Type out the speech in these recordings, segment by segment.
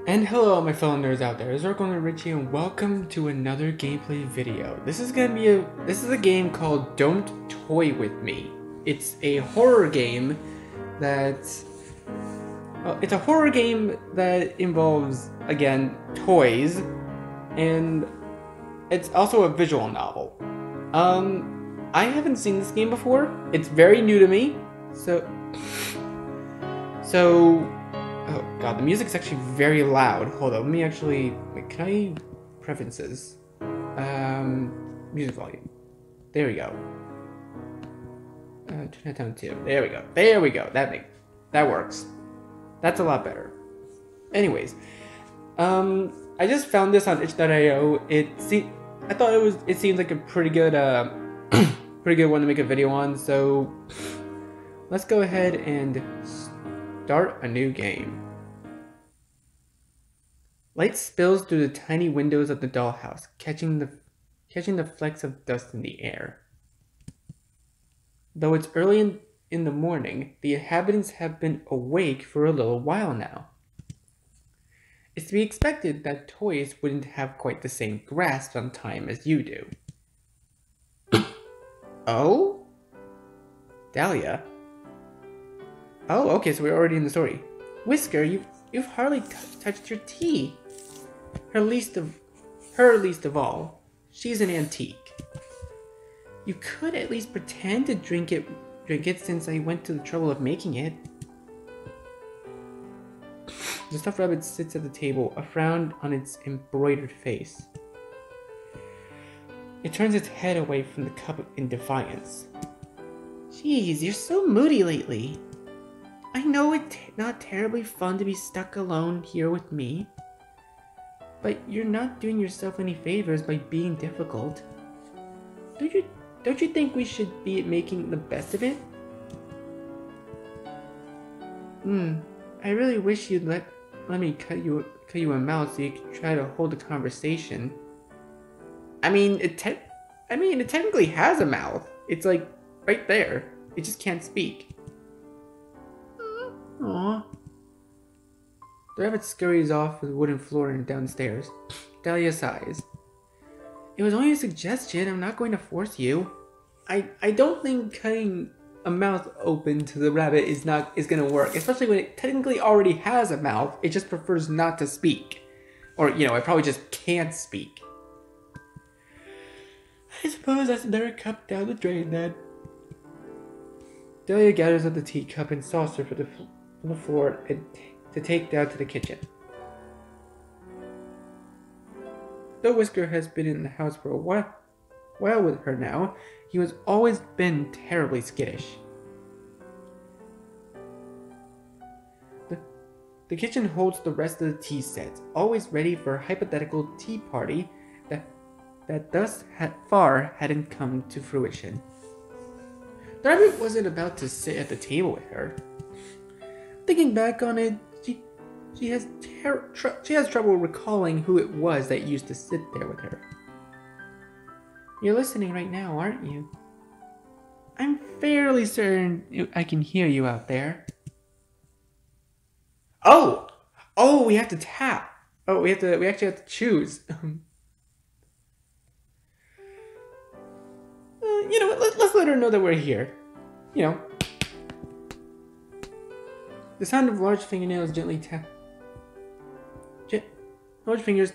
And hello my fellow nerds out there, it's Oracle and Richie and welcome to another gameplay video. This is a game called Don't Toy With Me. It's a horror game it's a horror game that involves, again, toys, and it's also a visual novel. I haven't seen this game before. It's very new to me, so oh god, the music's actually very loud. Hold on, let me actually... Wait, can I... Preferences. Music volume. There we go. Turn it down to 2. There we go. There we go. That works. That's a lot better. Anyways. I just found this on itch.io. It seems like a pretty good, pretty good one to make a video on, so... Let's go ahead and... start a new game. Light spills through the tiny windows of the dollhouse, catching the flecks of dust in the air. Though it's early in the morning, the inhabitants have been awake for a little while now. It's to be expected that toys wouldn't have quite the same grasp on time as you do. Oh? Dahlia? Oh, okay, so we're already in the story. Whisker, you've hardly touched your tea. Her least of all. She's an antique. You could at least pretend to drink it since I went to the trouble of making it. The stuffed rabbit sits at the table, a frown on its embroidered face. It turns its head away from the cup in defiance. Jeez, you're so moody lately. I know it's not terribly fun to be stuck alone here with me, but you're not doing yourself any favors by being difficult. Don't you think we should be making the best of it? I really wish you'd let me cut you a mouth so you could try to hold a conversation. I mean, it technically has a mouth. It's like right there. It just can't speak. Aww. The rabbit scurries off the wooden floor and downstairs. Dahlia sighs. It was only a suggestion. I'm not going to force you. I don't think cutting a mouth open to the rabbit is gonna work, especially when it technically already has a mouth. It just prefers not to speak. Or, you know, it probably just can't speak. I suppose that's another cup down the drain then. Dahlia gathers up the teacup and saucer from the floor and to take down to the kitchen. Though Whisker has been in the house for a while with her now, he has always been terribly skittish. The kitchen holds the rest of the tea sets, always ready for a hypothetical tea party that thus far hadn't come to fruition. The rabbit wasn't about to sit at the table with her. Thinking back on it, she has trouble recalling who it was that used to sit there with her. You're listening right now, aren't you? I'm fairly certain I can hear you out there. Oh, we have to tap. Oh, we actually have to choose. You know what? Let's let her know that we're here. You know. The sound of large fingernails large fingers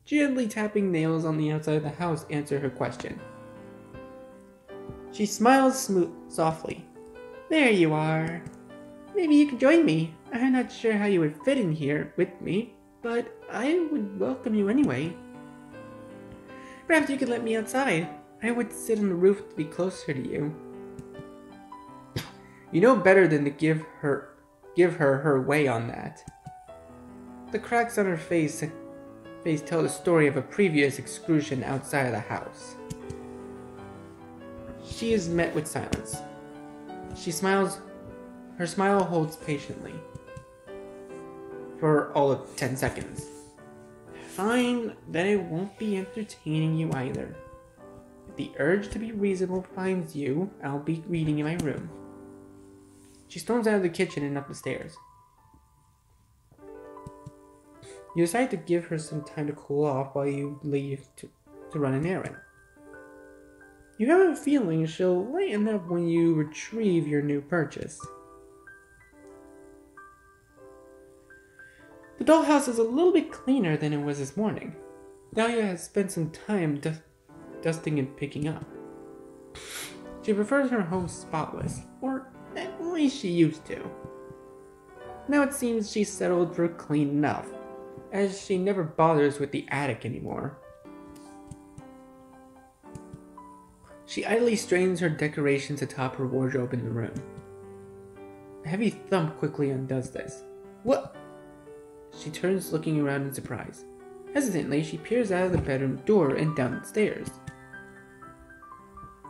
gently tapping nails on the outside of the house answer her question. She smiles softly. There you are. Maybe you could join me. I'm not sure how you would fit in here with me, but I would welcome you anyway. Perhaps you could let me outside. I would sit on the roof to be closer to you. You know better than to give her her way on that. The cracks on her face tell the story of a previous excursion outside of the house. She is met with silence. She smiles. Her smile holds patiently for all of 10 seconds. Fine, then I won't be entertaining you either. If the urge to be reasonable finds you, I'll be reading in my room. She storms out of the kitchen and up the stairs. You decide to give her some time to cool off while you leave to run an errand. You have a feeling she'll lighten up when you retrieve your new purchase. The dollhouse is a little bit cleaner than it was this morning. Dahlia has spent some time dusting and picking up. She prefers her home spotless, or at least she used to. Now it seems she's settled for clean enough, as she never bothers with the attic anymore. She idly strains her decorations atop her wardrobe in the room. A heavy thump quickly undoes this. What? She turns, looking around in surprise. Hesitantly, she peers out of the bedroom door and down the stairs.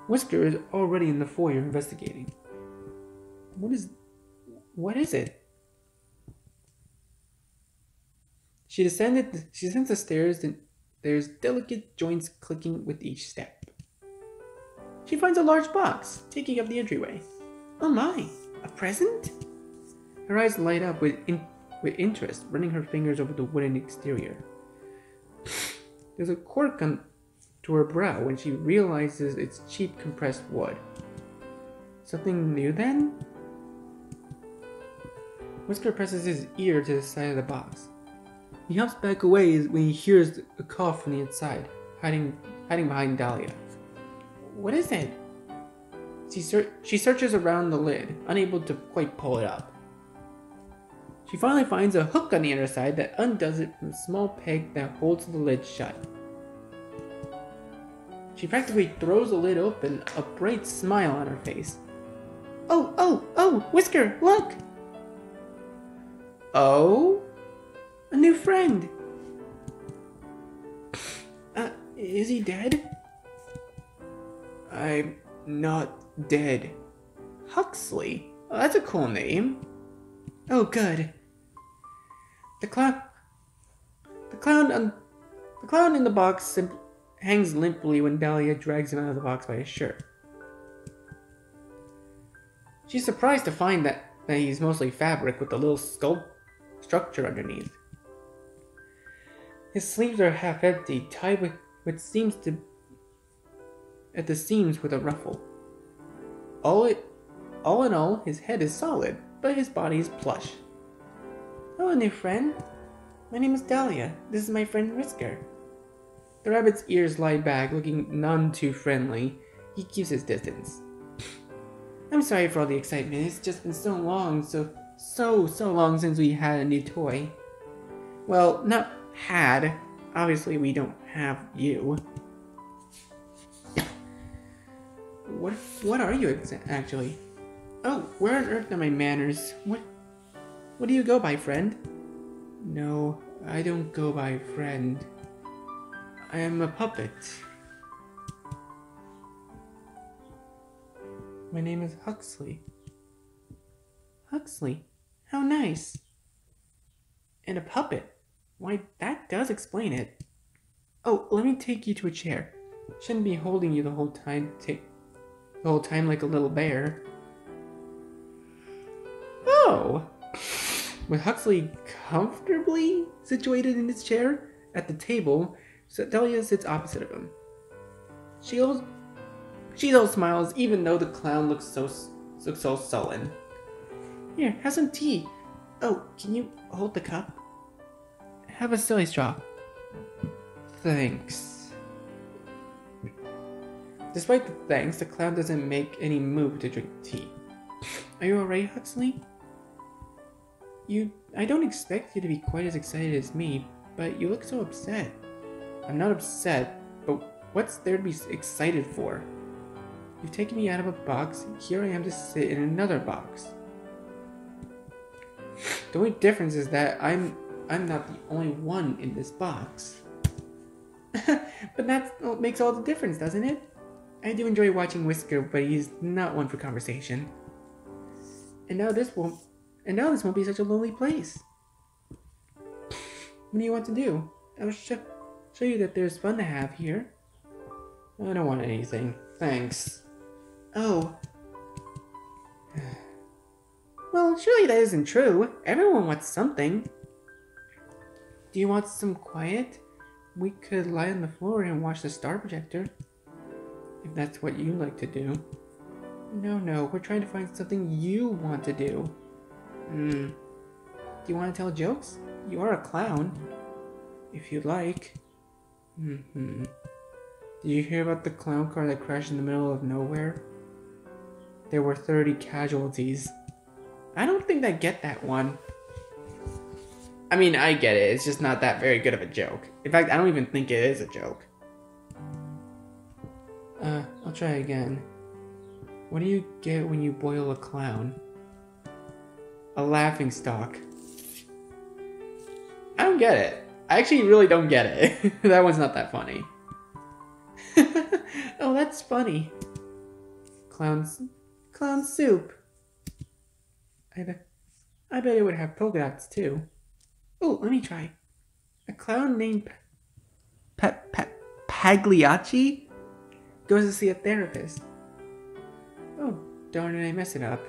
Whisker is already in the foyer investigating. What is it? She descends the stairs, and there's delicate joints clicking with each step. She finds a large box, taking up the entryway. Oh my, a present? Her eyes light up with interest, running her fingers over the wooden exterior. There's a quirk to her brow when she realizes it's cheap compressed wood. Something new then? Whisker presses his ear to the side of the box. He hops back away when he hears a cough from the inside, hiding behind Dahlia. What is it? She searches around the lid, unable to quite pull it up. She finally finds a hook on the inner side that undoes it from a small peg that holds the lid shut. She practically throws the lid open, a bright smile on her face. Oh, Whisker, look! Oh? A new friend! Is he dead? I'm not dead. Huxley? Oh, that's a cool name. Oh, good. The clown in the box hangs limply when Dahlia drags him out of the box by his shirt. She's surprised to find that he's mostly fabric with a little structure underneath. His sleeves are half empty, tied with what seems to at the seams with a ruffle. All in all, his head is solid, but his body is plush. Hello, new friend. My name is Dahlia. This is my friend Whisker. The rabbit's ears lie back, looking none too friendly. He keeps his distance. I'm sorry for all the excitement. It's just been so long, so long since we had a new toy. Well, not had. Obviously, we don't have you. What are you actually? Oh, where on earth are my manners? What do you go by, friend? No, I don't go by friend. I am a puppet. My name is Huxley. Huxley? How nice. And a puppet? Why, that does explain it. Oh, let me take you to a chair. Shouldn't be holding you the whole time like a little bear. Oh! With Huxley comfortably situated in his chair at the table, Dahlia sits opposite of him. She all smiles, even though the clown looks so sullen. Here, have some tea. Oh, can you hold the cup? Have a silly straw. Thanks. Despite the thanks, the clown doesn't make any move to drink tea. Are you alright, Huxley? I don't expect you to be quite as excited as me, but you look so upset. I'm not upset, but What's there to be excited for? You've taken me out of a box, here I am to sit in another box. The only difference is that I'm not the only one in this box. But that makes all the difference, doesn't it? I do enjoy watching Whisker, but he's not one for conversation. And now this won't be such a lonely place. What do you want to do? I'll show you that there's fun to have here. I don't want anything. Thanks. Oh. Well, surely that isn't true. Everyone wants something. Do you want some quiet? We could lie on the floor and watch the star projector. If that's what you like to do. No, we're trying to find something you want to do. Do you want to tell jokes? You are a clown. If you'd like. Did you hear about the clown car that crashed in the middle of nowhere? There were 30 casualties. I don't think I get that one. I mean, I get it. It's just not that very good of a joke. In fact, I don't even think it is a joke. I'll try again. What do you get when you boil a clown? A laughingstock. I don't get it. I actually really don't get it. That one's not that funny. Oh, that's funny. Clown soup. I bet it would have polka dots too. Oh, let me try. A clown named Pagliacci goes to see a therapist. Oh, darn it, I messed it up.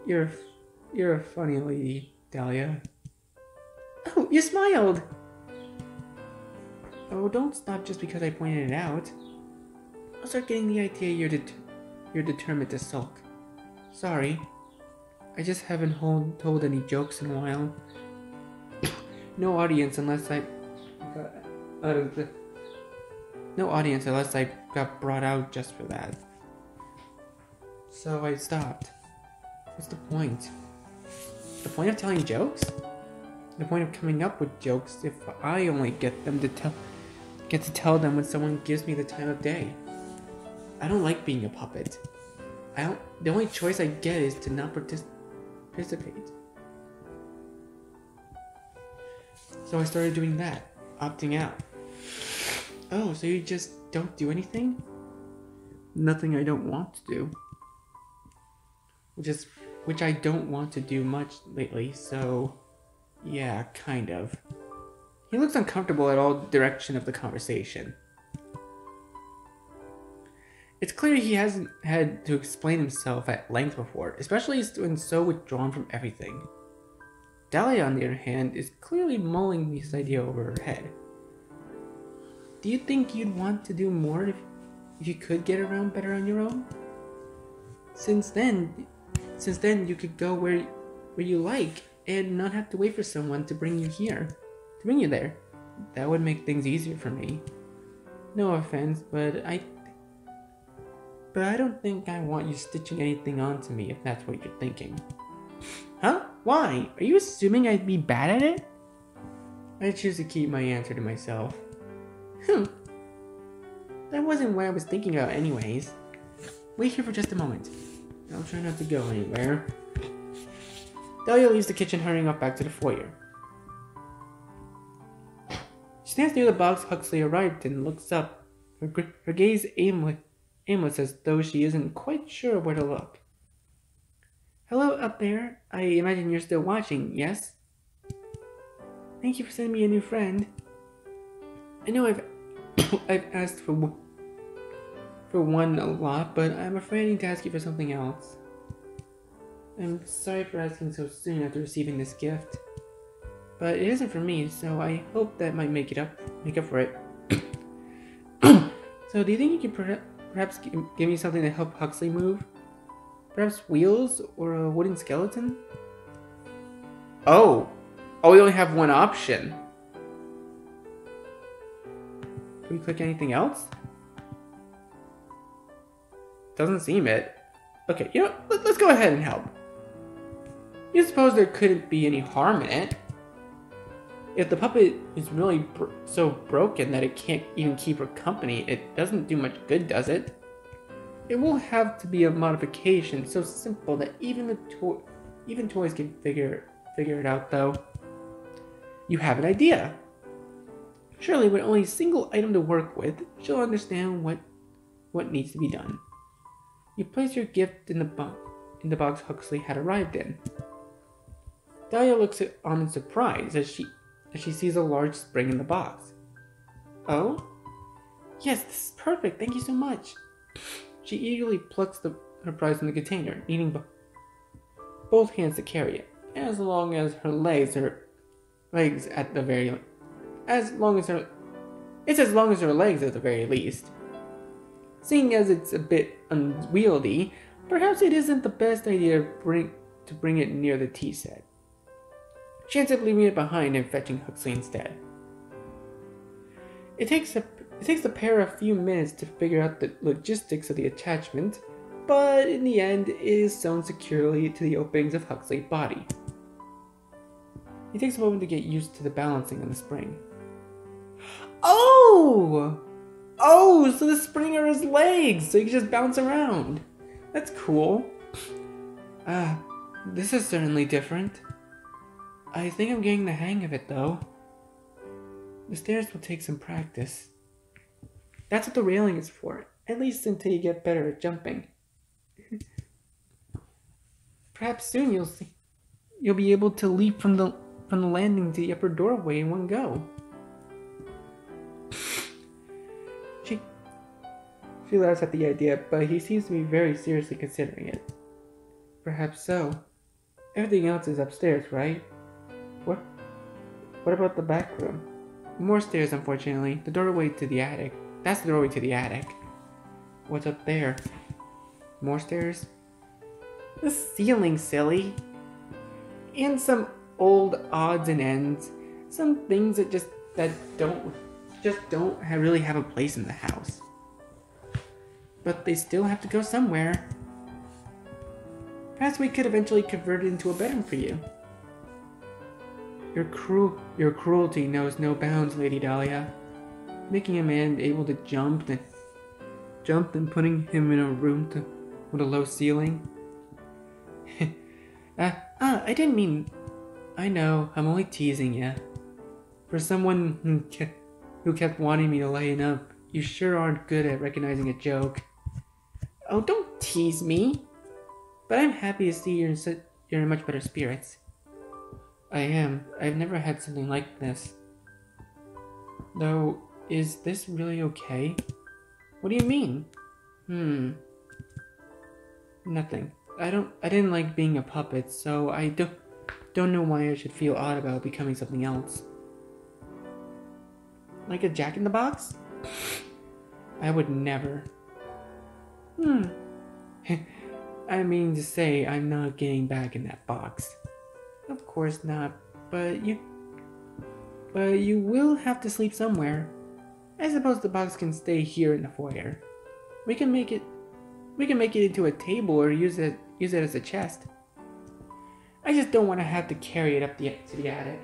You're a funny lady, Dahlia. Oh, you smiled! Oh, don't stop just because I pointed it out. I'll start getting the idea you're determined to sulk. Sorry. I just haven't told any jokes in a while. No audience unless I got brought out just for that. So I stopped. What's the point? The point of telling jokes? The point of coming up with jokes if I only get to tell them when someone gives me the time of day. I don't like being a puppet. The only choice I get is to not participate. So I started doing that, opting out. Oh, so you just don't do anything? Nothing I don't want to do. Which I don't want to do much lately, so yeah, kind of. He looks uncomfortable at all direction of the conversation. It's clear he hasn't had to explain himself at length before, especially when so withdrawn from everything. Dahlia, on the other hand, is clearly mulling this idea over her head. Do you think you'd want to do more if you could get around better on your own? Since then you could go where you like and not have to wait for someone to bring you there. That would make things easier for me. No offense, but I don't think I want you stitching anything onto me if that's what you're thinking. Huh? Why? Are you assuming I'd be bad at it? I choose to keep my answer to myself. That wasn't what I was thinking about anyways. Wait here for just a moment. I'll try not to go anywhere. Dahlia leaves the kitchen, hurrying up back to the foyer. She stands near the box Huxley arrived and looks up, her gaze aimless as though she isn't quite sure where to look. Hello up there. I imagine you're still watching, yes? Thank you for sending me a new friend. I know I've asked for one a lot, but I'm afraid I need to ask you for something else. I'm sorry for asking so soon after receiving this gift, but it isn't for me, so I hope that might make up for it. So, do you think you could perhaps give me something to help Huxley move? Perhaps wheels or a wooden skeleton? Oh, we only have one option. Can we click anything else? Doesn't seem it. Okay, you know, let's go ahead and help. You suppose there couldn't be any harm in it? If the puppet is really so broken that it can't even keep her company, it doesn't do much good, does it? It will have to be a modification so simple that even toys can figure it out, though. You have an idea. Surely, with only a single item to work with, she'll understand what needs to be done. You place your gift in the box Huxley had arrived in. Dahlia looks on in surprise as she sees a large spring in the box. Oh? Yes, this is perfect. Thank you so much. She eagerly plucks her prize from the container, needing both hands to carry it, as long as her legs at the very as long as her legs at the very least. Seeing as it's a bit unwieldy, perhaps it isn't the best idea to bring it near the tea set. She ends up leaving it behind and fetching Huxley instead. It takes the pair a few minutes to figure out the logistics of the attachment, but in the end, it is sewn securely to the openings of Huxley's body. He takes a moment to get used to the balancing on the spring. Oh! Oh, so the spring are his legs, so he can just bounce around. That's cool. This is certainly different. I think I'm getting the hang of it, though. The stairs will take some practice. That's what the railing is for, at least until you get better at jumping. Perhaps soon you'll be able to leap from the landing to the upper doorway in one go. She laughs at the idea, but he seems to be very seriously considering it. Perhaps so. Everything else is upstairs, right? What about the back room? More stairs, unfortunately. The doorway to the attic. That's the doorway to the attic. What's up there? More stairs? The ceiling, silly. And some old odds and ends. Some things that don't really have a place in the house. But they still have to go somewhere. Perhaps we could eventually convert it into a bedroom for you. Your cruelty knows no bounds, Lady Dahlia. Making a man able to jump and putting him in a room with a low ceiling. I didn't mean... I know, I'm only teasing ya. For someone who kept wanting me to lighten up, you sure aren't good at recognizing a joke. Oh, don't tease me. But I'm happy to see you're in much better spirits. I am. I've never had something like this. Though, is this really okay? What do you mean? Nothing. I didn't like being a puppet, so I don't know why I should feel odd about becoming something else. Like a Jack-in-the-Box? I would never. I mean to say, I'm not getting back in that box. Of course not, but you will have to sleep somewhere. I suppose the box can stay here in the foyer. We can make it into a table or use it as a chest. I just don't want to have to carry it up to the attic.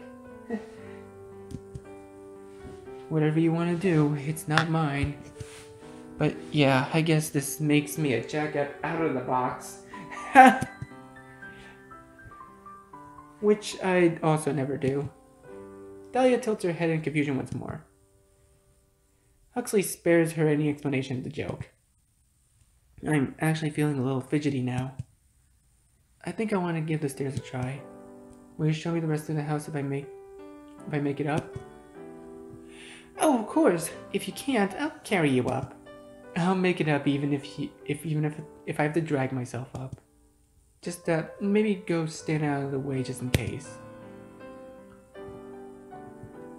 Whatever you want to do, it's not mine. But yeah, I guess this makes me a jack out of the box. Which I'd also never do. Dahlia tilts her head in confusion once more. Huxley spares her any explanation of the joke. I'm actually feeling a little fidgety now. I think I want to give the stairs a try. Will you show me the rest of the house if I make it up? Oh, of course. If you can't, I'll carry you up. I'll make it up even if I have to drag myself up. Just maybe go stand out of the way just in case.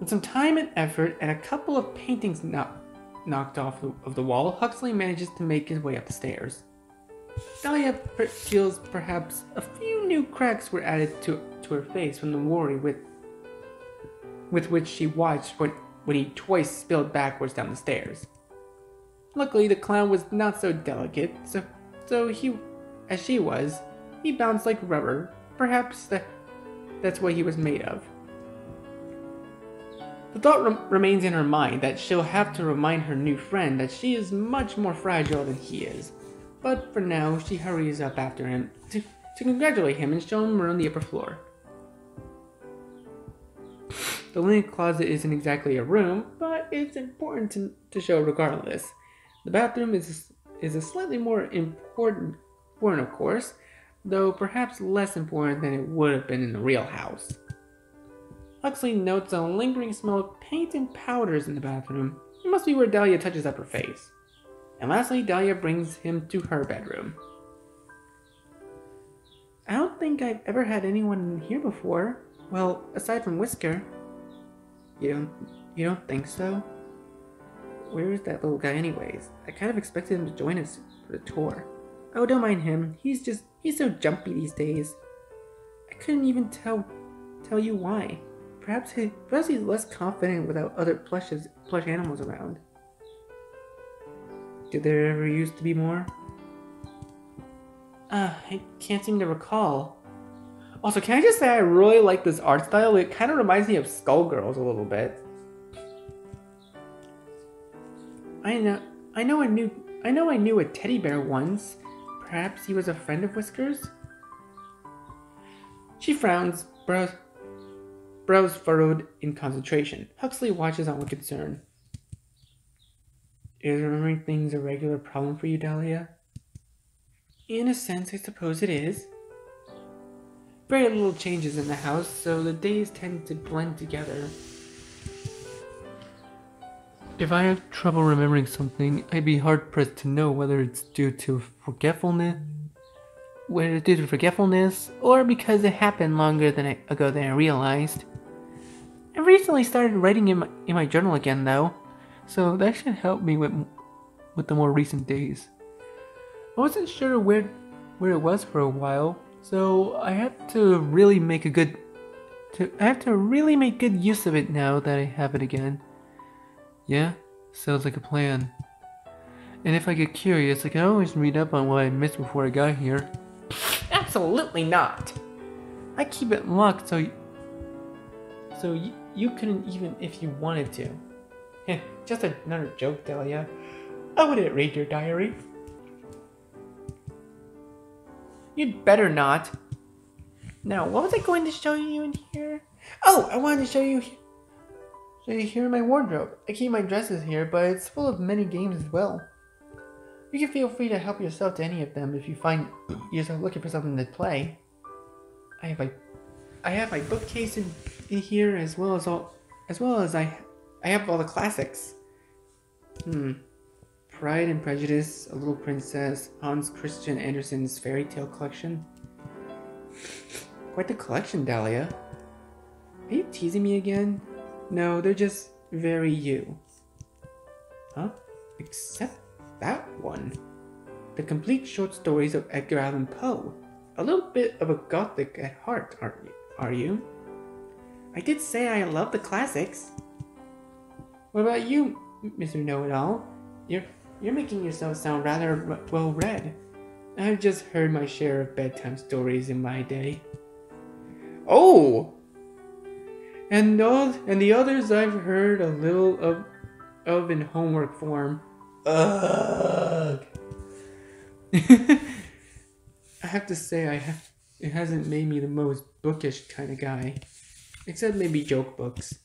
With some time and effort and a couple of paintings knocked off of the wall, Huxley manages to make his way up the stairs. Dahlia feels perhaps a few new cracks were added to her face from the worry with which she watched when he twice spilled backwards down the stairs. Luckily, the clown was not so delicate, so he bounced like rubber. Perhaps that's what he was made of. The thought remains in her mind that she'll have to remind her new friend that she is much more fragile than he is. But for now, she hurries up after him to congratulate him and show him around the upper floor. The linen closet isn't exactly a room, but it's important to show regardless. The bathroom is a slightly more important, of course, though perhaps less important than it would have been in the real house. Huxley notes a lingering smell of paint and powders in the bathroom. It must be where Dahlia touches up her face. And lastly, Dahlia brings him to her bedroom. I don't think I've ever had anyone in here before. Well, aside from Whisker. You don't think so? Where is that little guy anyways? I kind of expected him to join us for the tour. Oh, don't mind him. He's so jumpy these days. I couldn't even tell you why. Perhaps he's less confident without other plush animals around. Did there ever used to be more? I can't seem to recall. Also, can I just say I really like this art style? It kind of reminds me of Skullgirls a little bit. I know I knew a teddy bear once. Perhaps he was a friend of Whiskers? She frowns, brows furrowed in concentration. Huxley watches on with concern. Is remembering things a regular problem for you, Dahlia? In a sense, I suppose it is. Very little changes in the house, so the days tend to blend together. If I have trouble remembering something, I'd be hard-pressed to know whether it's due to forgetfulness, or because it happened longer ago than I realized. I recently started writing in my journal again, though, so that should help me with the more recent days. I wasn't sure where it was for a while, so I have to really make good use of it now that I have it again. Yeah, sounds like a plan. And if I get curious, I can always read up on what I missed before I got here. Absolutely not! I keep it locked so you couldn't even if you wanted to. Just another joke, Dahlia. I wouldn't read your diary. You'd better not. Now, what was I going to show you in here? Oh, I wanted to show you here in my wardrobe. I keep my dresses here, but it's full of many games as well. You can feel free to help yourself to any of them if you find yourself looking for something to play. I have my bookcase in here as well as I have all the classics. Pride and Prejudice, A Little Princess, Hans Christian Andersen's fairy tale collection. Quite the collection, Dahlia. Are you teasing me again? No, they're just very you. Huh? Except that one. The complete short stories of Edgar Allan Poe. A little bit of a gothic at heart, are you? I did say I love the classics. What about you, Mr. Know-It-All? You're making yourself sound rather well-read. I've just heard my share of bedtime stories in my day. Oh! And the others I've heard a little of in homework form. Ugh! I have to say it hasn't made me the most bookish kind of guy. Except maybe joke books.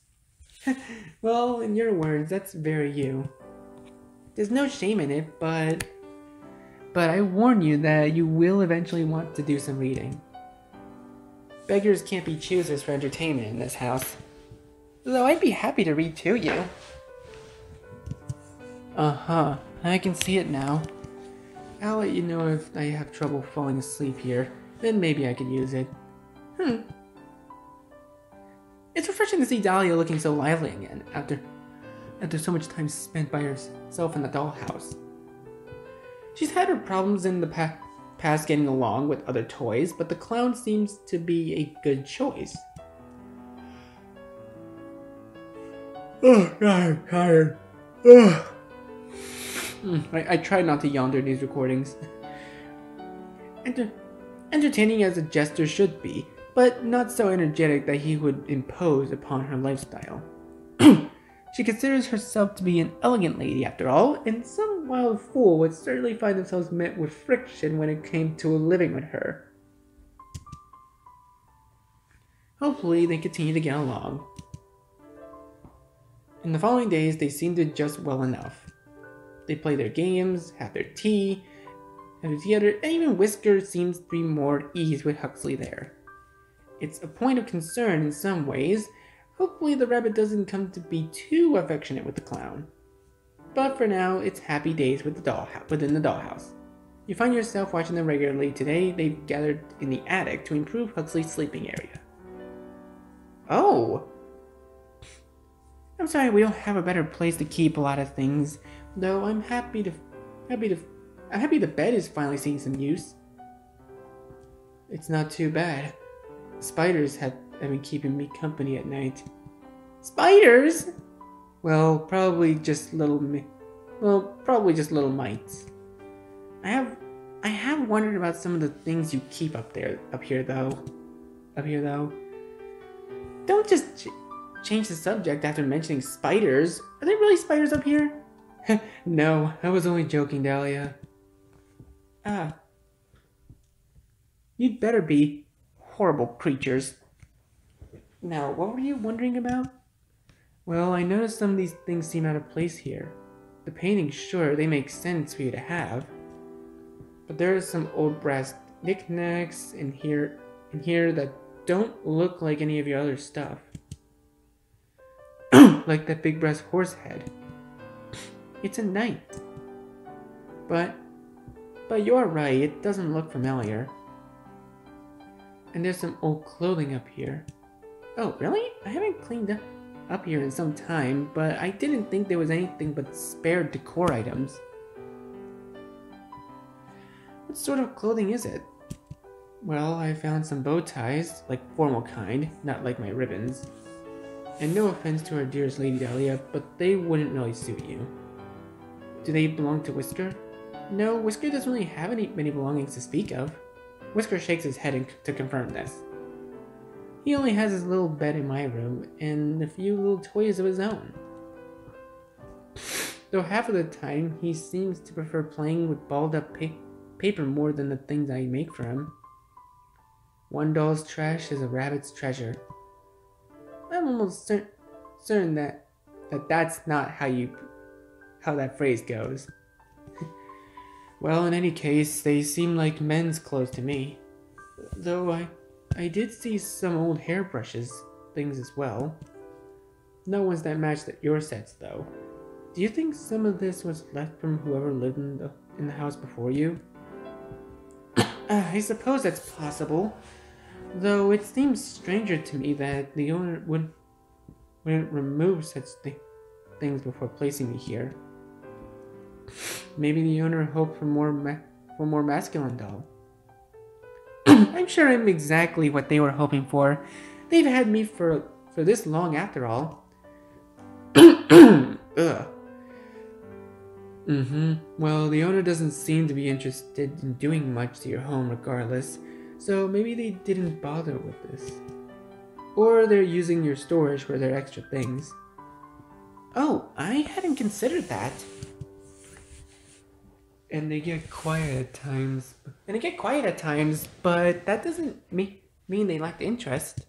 Well, in your words, that's very you. There's no shame in it, but I warn you that you will eventually want to do some reading. Beggars can't be choosers for entertainment in this house. Though I'd be happy to read to you. Uh-huh, I can see it now. I'll let you know if I have trouble falling asleep here, then maybe I could use it. It's refreshing to see Dahlia looking so lively again after so much time spent by herself in the dollhouse. She's had her problems in the past getting along with other toys, but the clown seems to be a good choice. Oh, God, I'm tired. I try not to yawn during these recordings. Entertaining as a jester should be, but not so energetic that he would impose upon her lifestyle. She considers herself to be an elegant lady after all, and some wild fool would certainly find themselves met with friction when it came to living with her. Hopefully, they continue to get along. In the following days, they seem to adjust well enough. They play their games, have their tea, and together, and even Whiskers seems to be more at ease with Huxley there. It's a point of concern in some ways. Hopefully the rabbit doesn't come to be too affectionate with the clown. But for now, it's happy days with within the dollhouse. You find yourself watching them regularly. Today, they've gathered in the attic to improve Huxley's sleeping area. Oh! I'm sorry we don't have a better place to keep a lot of things, though I'm happy the bed is finally seeing some use. It's not too bad. Spiders have been keeping me company at night. Spiders? Well, probably just little mites. I have wondered about some of the things you keep up here though. Don't just change the subject after mentioning spiders. Are there really spiders up here? No, I was only joking, Dahlia. Ah. You'd better be. Horrible creatures. Now, what were you wondering about? Well, I noticed some of these things seem out of place here. The paintings, sure, they make sense for you to have. But there are some old brass knickknacks in here that don't look like any of your other stuff. Like that big brass horse head. It's a knight. But you're right, it doesn't look familiar. And there's some old clothing up here. Oh, really? I haven't cleaned up here in some time, but I didn't think there was anything but spare decor items. What sort of clothing is it? Well, I found some bow ties, like formal kind, not like my ribbons. And no offense to our dearest Lady Dahlia, but they wouldn't really suit you. Do they belong to Whisker? No, Whisker doesn't really have many belongings to speak of. Whisker shakes his head to confirm this. He only has his little bed in my room and a few little toys of his own. Though half of the time he seems to prefer playing with balled up paper more than the things I make for him. One doll's trash is a rabbit's treasure. I'm almost certain that that's not how that phrase goes. Well, in any case, they seem like men's clothes to me. Though I did see some old hairbrushes things as well. No ones that matched your sets, though. Do you think some of this was left from whoever lived in the house before you? I suppose that's possible. Though it seems stranger to me that the owner wouldn't remove such things before placing me here. Maybe the owner hoped for more masculine doll. I'm sure I'm exactly what they were hoping for. They've had me for this long after all. Ugh. Well, the owner doesn't seem to be interested in doing much to your home regardless, so maybe they didn't bother with this. Or they're using your storage for their extra things. Oh, I hadn't considered that. And they get quiet at times, but that doesn't mean they lack interest.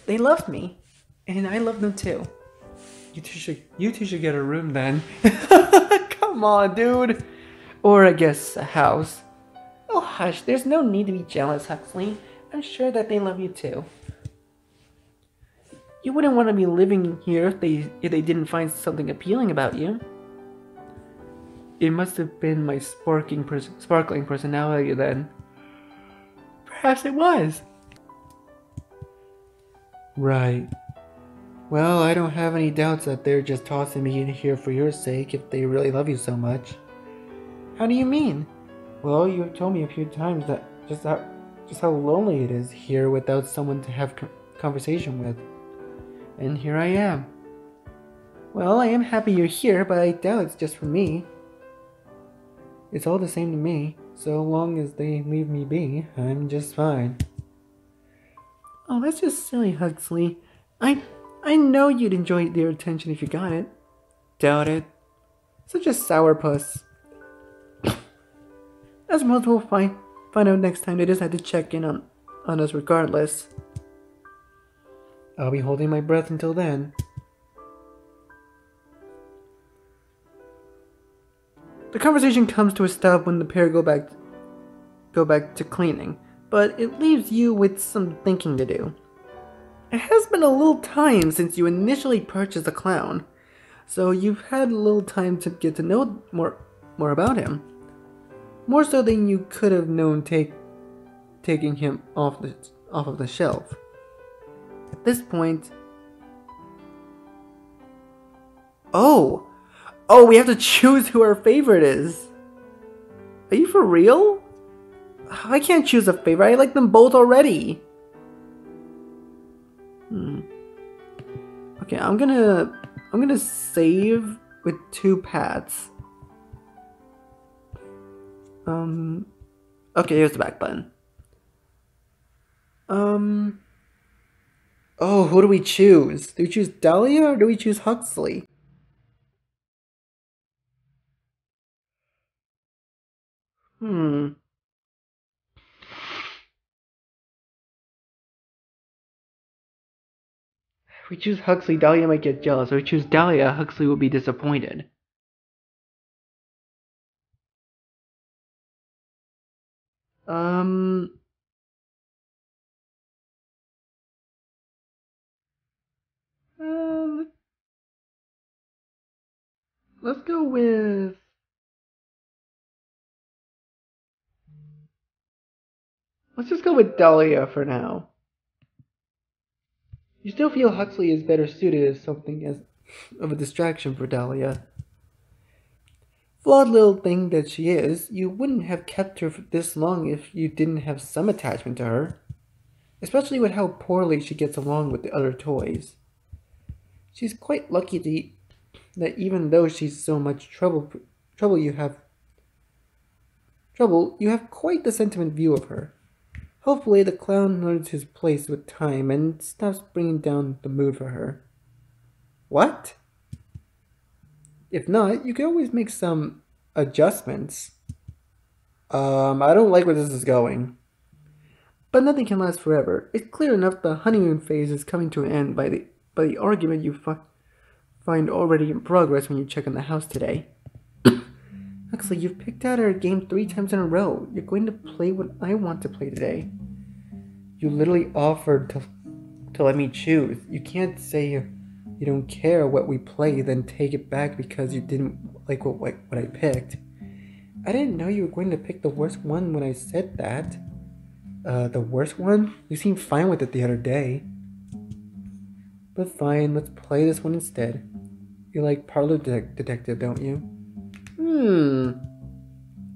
They love me, and I love them too. You two should get a room then. Come on, dude. Or I guess a house. Oh hush, there's no need to be jealous, Huxley. I'm sure that they love you too. You wouldn't want to be living here if they didn't find something appealing about you. It must have been my sparkling personality then. Perhaps it was. Right. Well, I don't have any doubts that they're just tossing me in here for your sake if they really love you so much. How do you mean? Well, you have told me a few times that just how lonely it is here without someone to have conversation with. And here I am. Well, I am happy you're here, but I doubt it's just for me. It's all the same to me. So long as they leave me be, I'm just fine. Oh, that's just silly, Huxley. I I know you'd enjoy their attention if you got it. Doubt it. Such a sourpuss. I suppose we'll find out next time they decide to check in on us regardless. I'll be holding my breath until then. The conversation comes to a stop when the pair go back to cleaning, but it leaves you with some thinking to do. It has been a little time since you initially purchased the clown, so you've had a little time to get to know more about him. More so than you could have known taking him off of the shelf. At this point... Oh, we have to choose who our favorite is. Are you for real? I can't choose a favorite. I like them both already. Okay, I'm gonna save with 2 pats. Okay, here's the back button. Oh, who do we choose? Do we choose Dahlia or do we choose Huxley? If we choose Huxley, Dahlia might get jealous. If we choose Dahlia, Huxley will be disappointed. Let's go with... Let's just go with Dahlia for now. You still feel Huxley is better suited as something as of a distraction for Dahlia. Flawed little thing that she is, you wouldn't have kept her for this long if you didn't have some attachment to her. Especially with how poorly she gets along with the other toys. She's quite lucky that even though she's so much trouble, you have quite the sentiment view of her. Hopefully the clown learns his place with time and stops bringing down the mood for her. What? If not, you can always make some adjustments. I don't like where this is going. But nothing can last forever. It's clear enough the honeymoon phase is coming to an end by the argument you find already in progress when you check on the house today. Huxley, you've picked out our game 3 times in a row. You're going to play what I want to play today. You literally offered to let me choose. You can't say you don't care what we play, then take it back because you didn't like what I picked. I didn't know you were going to pick the worst one when I said that. The worst one? You seemed fine with it the other day. But fine, let's play this one instead. You like Parlor Detective, don't you?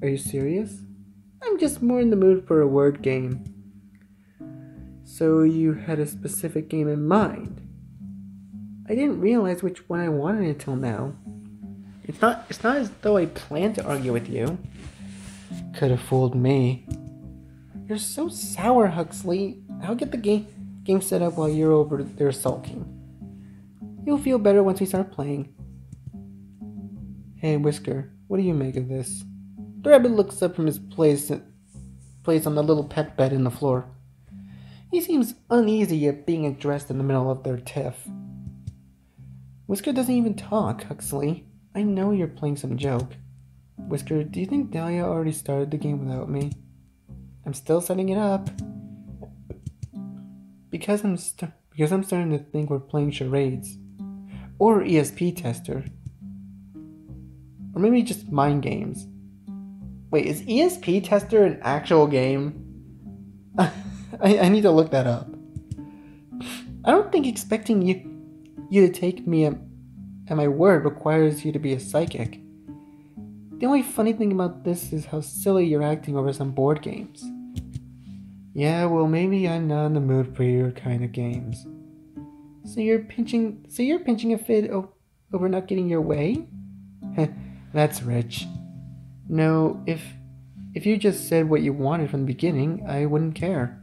Are you serious? I'm just more in the mood for a word game. So you had a specific game in mind? I didn't realize which one I wanted until now. It's not as though I planned to argue with you. Could have fooled me. You're so sour, Huxley. I'll get the game set up while you're over there sulking. You'll feel better once we start playing. Hey, Whisker, what do you make of this? The rabbit looks up from his place on the little pet bed in the floor. He seems uneasy at being addressed in the middle of their tiff. Whisker doesn't even talk, Huxley. I know you're playing some joke. Whisker, do you think Dahlia already started the game without me? I'm still setting it up. Because I'm starting to think we're playing charades. Or ESP tester. Or maybe just mind games. Wait, is ESP tester an actual game? I need to look that up. I don't think expecting you to take me at my word requires you to be a psychic. The only funny thing about this is how silly you're acting over some board games. Yeah, well, maybe I'm not in the mood for your kind of games. So you're pinching a fit over not getting your way? That's rich. No, if you just said what you wanted from the beginning, I wouldn't care.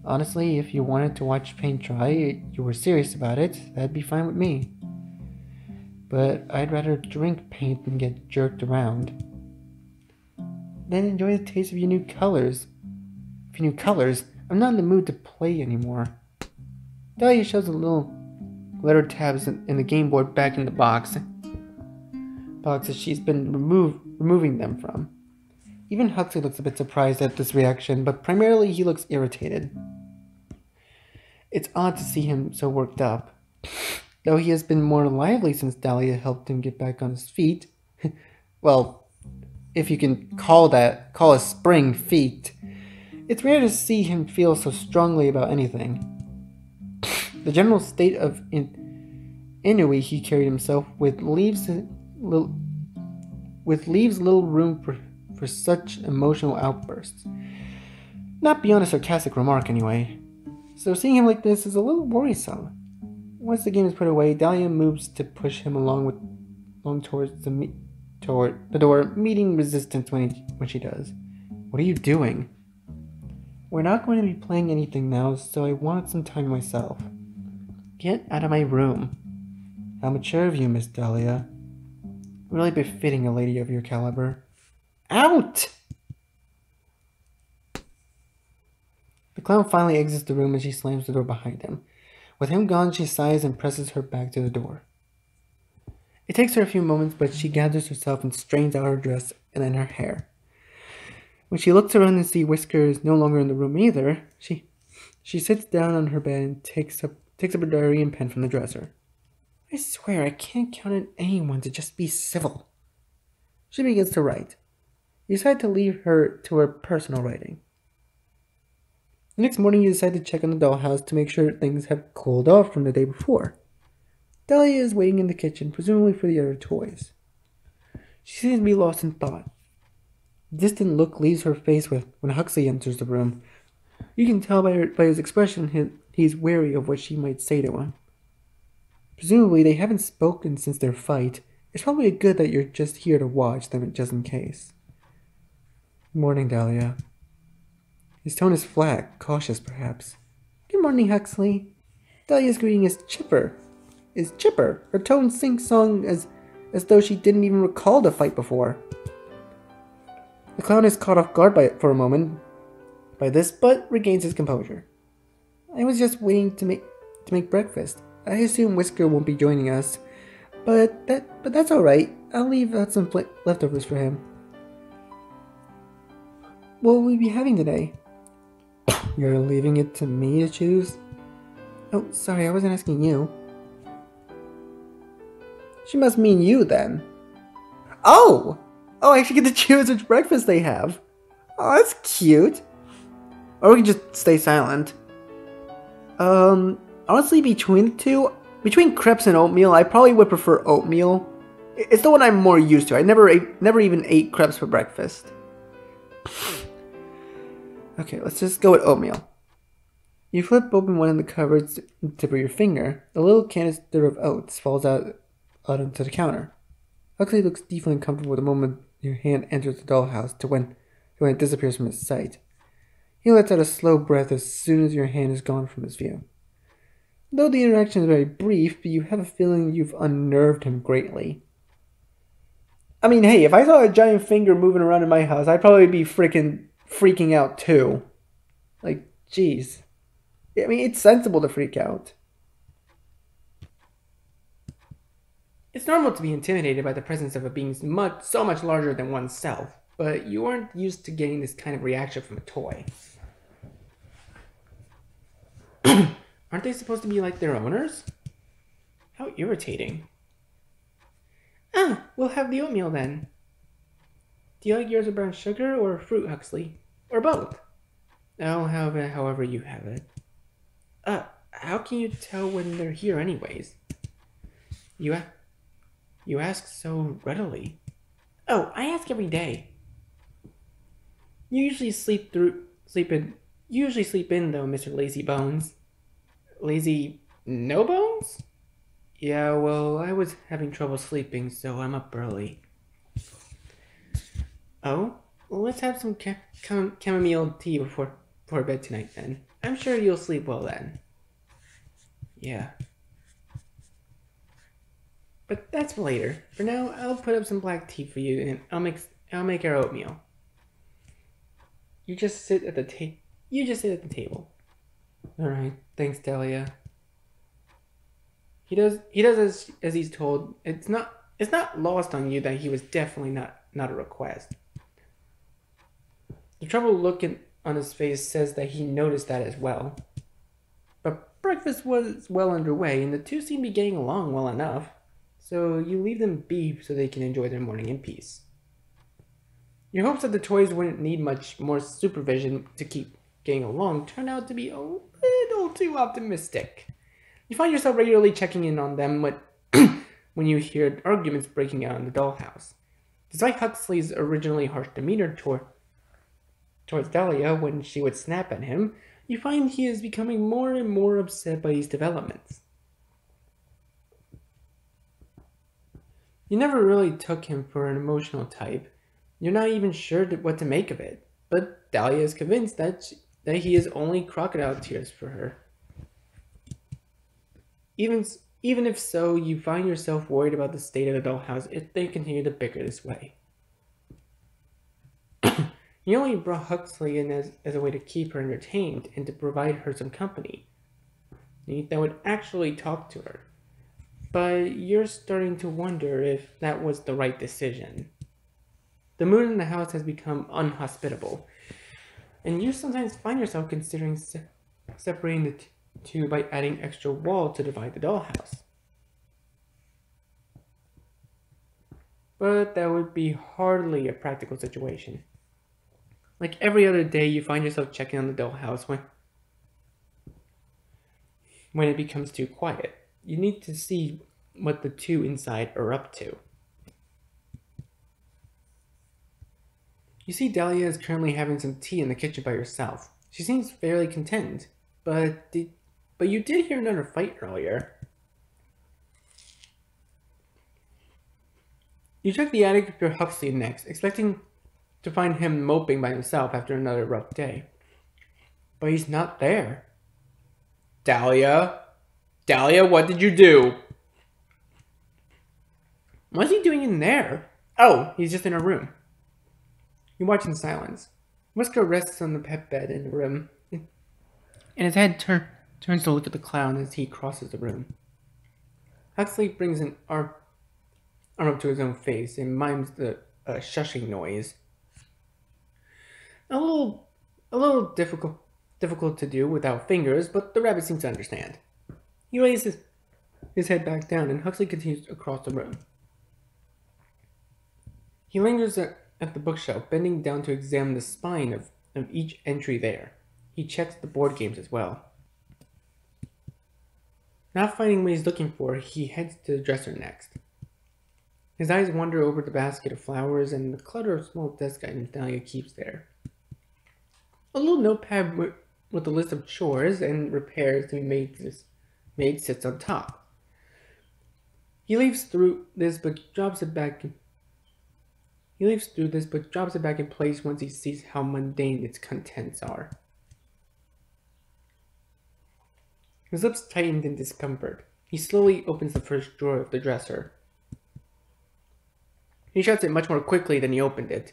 Honestly, if you wanted to watch paint dry, you were serious about it, that'd be fine with me. But I'd rather drink paint than get jerked around. Then enjoy the taste of your new colors. Of your new colors, I'm not in the mood to play anymore. Dahlia shoves the little letter tabs in the game board back in the boxes she's been removing them from. Even Huxley looks a bit surprised at this reaction, but primarily he looks irritated. It's odd to see him so worked up. Though he has been more lively since Dahlia helped him get back on his feet. Well, if you can call a spring feet. It's rare to see him feel so strongly about anything. The general state of ennui he carried himself with leaves little room for such emotional outbursts. Not beyond a sarcastic remark, anyway. So seeing him like this is a little worrisome. Once the game is put away, Dahlia moves to push him along towards toward the door, meeting resistance when she does. What are you doing? We're not going to be playing anything now, so I wanted some time myself. Get out of my room. How mature of you, Miss Dahlia. Really befitting a lady of your caliber. Out! The clown finally exits the room and she slams the door behind him. With him gone, she sighs and presses her back to the door. It takes her a few moments, but she gathers herself and straightens out her dress and then her hair. When she looks around and sees Whiskers no longer in the room either, she sits down on her bed and takes up her diary and pen from the dresser. I swear I can't count on anyone to just be civil. She begins to write. You decide to leave her to her personal writing. The next morning you decide to check on the dollhouse to make sure things have cooled off from the day before. Dahlia is waiting in the kitchen, presumably for the other toys. She seems to be lost in thought. A distant look leaves her face when Huxley enters the room. You can tell by his expression he's wary of what she might say to him. Presumably they haven't spoken since their fight. It's probably good that you're just here to watch them just in case. Good morning, Dahlia. His tone is flat, cautious perhaps. Good morning, Huxley. Dahlia's greeting is chipper. Her tone sing-song as though she didn't even recall the fight before. The clown is caught off guard for a moment by this, but regains his composure. I was just waiting to make breakfast. I assume Whisker won't be joining us, but that's all right. I'll leave out some leftovers for him. What will we be having today? You're leaving it to me to choose? Oh, sorry, I wasn't asking you. She must mean you, then. Oh, I actually get to choose which breakfast they have. Oh, that's cute. Or we can just stay silent. Honestly, between crepes and oatmeal, I probably would prefer oatmeal. It's the one I'm more used to. I never even ate crepes for breakfast. Okay, let's just go with oatmeal. You flip open one of the cupboards and tip of your finger. A little canister of oats falls out onto the counter. Huxley looks deeply uncomfortable the moment your hand enters the dollhouse to when it disappears from his sight. He lets out a slow breath as soon as your hand is gone from his view. Though the interaction is very brief, you have a feeling you've unnerved him greatly. I mean, hey, if I saw a giant finger moving around in my house, I'd probably be freaking out too. Like, jeez. I mean, it's sensible to freak out. It's normal to be intimidated by the presence of a being so much larger than oneself, but you aren't used to getting this kind of reaction from a toy. Aren't they supposed to be like their owners? How irritating. We'll have the oatmeal then. Do you like yours with brown sugar or fruit, Huxley? Or both? Oh, however you have it. How can you tell when they're here anyways? You ask so readily. Oh, I ask every day. You usually sleep in though, Mr. Lazy Bones. Lazy no bones? Yeah, well, I was having trouble sleeping, so I'm up early. Oh, well, let's have some chamomile tea before bed tonight then. I'm sure you'll sleep well then. Yeah. But that's for later. For now, I'll put up some black tea for you, and I'll make our oatmeal. You just sit at the table. All right. Thanks, Dahlia. He does as he's told. It's not lost on you that he was definitely not a request. The troubled look on his face says that he noticed that as well. But breakfast was well underway, and the two seemed to be getting along well enough. So you leave them be so they can enjoy their morning in peace. Your hopes that the toys wouldn't need much more supervision to keep getting along turned out to be a little too optimistic. You find yourself regularly checking in on them when you hear arguments breaking out in the dollhouse. Despite Huxley's originally harsh demeanor towards Dahlia when she would snap at him, you find he is becoming more and more upset by these developments. You never really took him for an emotional type. You're not even sure what to make of it, but Dahlia is convinced that he is only crocodile tears for her. Even if so, you find yourself worried about the state of the dollhouse if they continue to bicker this way. You only brought Huxley in as a way to keep her entertained and to provide her some company that would actually talk to her. But you're starting to wonder if that was the right decision. The mood in the house has become unhospitable, and you sometimes find yourself considering separating the two by adding extra wall to divide the dollhouse. But that would be hardly a practical situation. Like every other day, you find yourself checking on the dollhouse when it becomes too quiet. You need to see what the two inside are up to. You see Dahlia is currently having some tea in the kitchen by herself. She seems fairly content, but you did hear another fight earlier. You check the attic for Huxley next, expecting to find him moping by himself after another rough day. But he's not there. Dahlia? Dahlia, what did you do? What's he doing in there? Oh, he's just in her room. You watch in silence. Whisker rests on the pet bed in the room, and his head turns to look at the clown as he crosses the room. Huxley brings an arm up to his own face and mimes the shushing noise. A little difficult to do without fingers, but the rabbit seems to understand. He lays his head back down, and Huxley continues across the room. He lingers at the bookshelf, bending down to examine the spine of each entry there. He checks the board games as well. Not finding what he's looking for, he heads to the dresser next. His eyes wander over the basket of flowers and the clutter of small desk items Dahlia keeps there. A little notepad with a list of chores and repairs to be made sits on top. He leaves through this but drops it back in place once he sees how mundane its contents are. His lips tightened in discomfort. He slowly opens the first drawer of the dresser. He shuts it much more quickly than he opened it.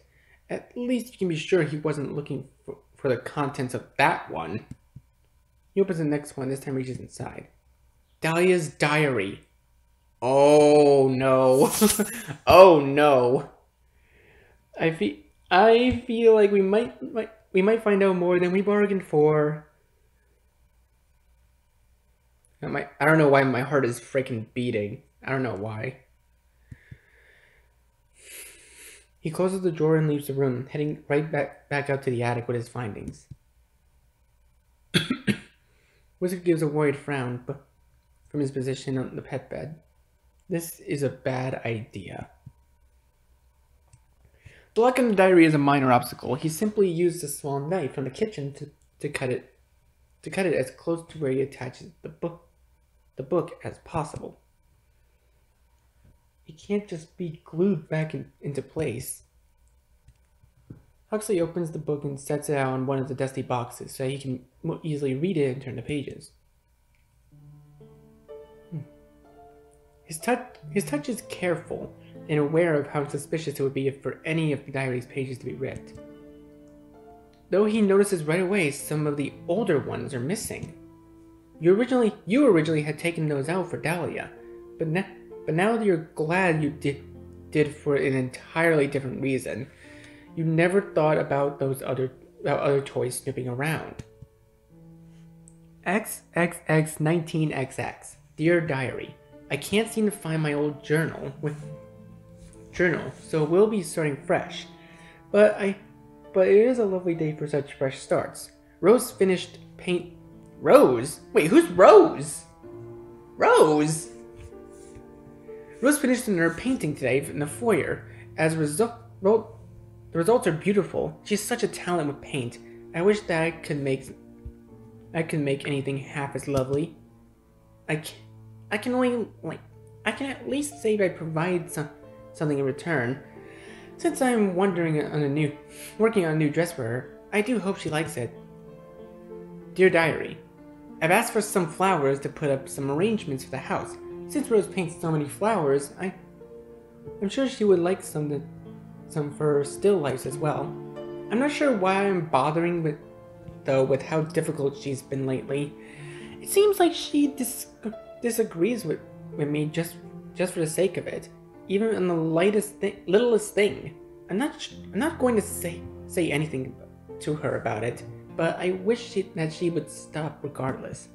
At least you can be sure he wasn't looking for the contents of that one. He opens the next one, this time reaches inside. Dahlia's diary. Oh no. Oh no. I feel like we might find out more than we bargained for. I don't know why my heart is freaking beating. I don't know why. He closes the drawer and leaves the room, heading right back out to the attic with his findings. Wizard gives a worried frown from his position on the pet bed. This is a bad idea. The lock in the diary is a minor obstacle. He simply used a small knife from the kitchen to cut it as close to where he attaches the book as possible. It can't just be glued back into place. Huxley opens the book and sets it out on one of the dusty boxes so he can more easily read it and turn the pages. His touch is careful and aware of how suspicious it would be for any of the diary's pages to be ripped. Though he notices right away some of the older ones are missing. You originally had taken those out for Dahlia, but now you're glad you did for an entirely different reason. You never thought about those other toys snooping around. XXX19XX. Dear Diary, I can't seem to find my old journal, so we'll be starting fresh. But it is a lovely day for such fresh starts. Rose finished paint. Rose? Wait, who's Rose? Rose? Rose finished her painting today in the foyer. As a result, the results are beautiful. She's such a talent with paint. I wish that I could make anything half as lovely. I can at least say I provide something in return. Since I'm working on a new dress for her, I do hope she likes it. Dear Diary, I've asked for some flowers to put up some arrangements for the house. Since Rose paints so many flowers, I'm sure she would like some for her still lifes as well. I'm not sure why I'm bothering with how difficult she's been lately. It seems like she disagrees with me just for the sake of it, even on the littlest thing. I'm not going to say anything to her about it, but I wish that she would stop regardless.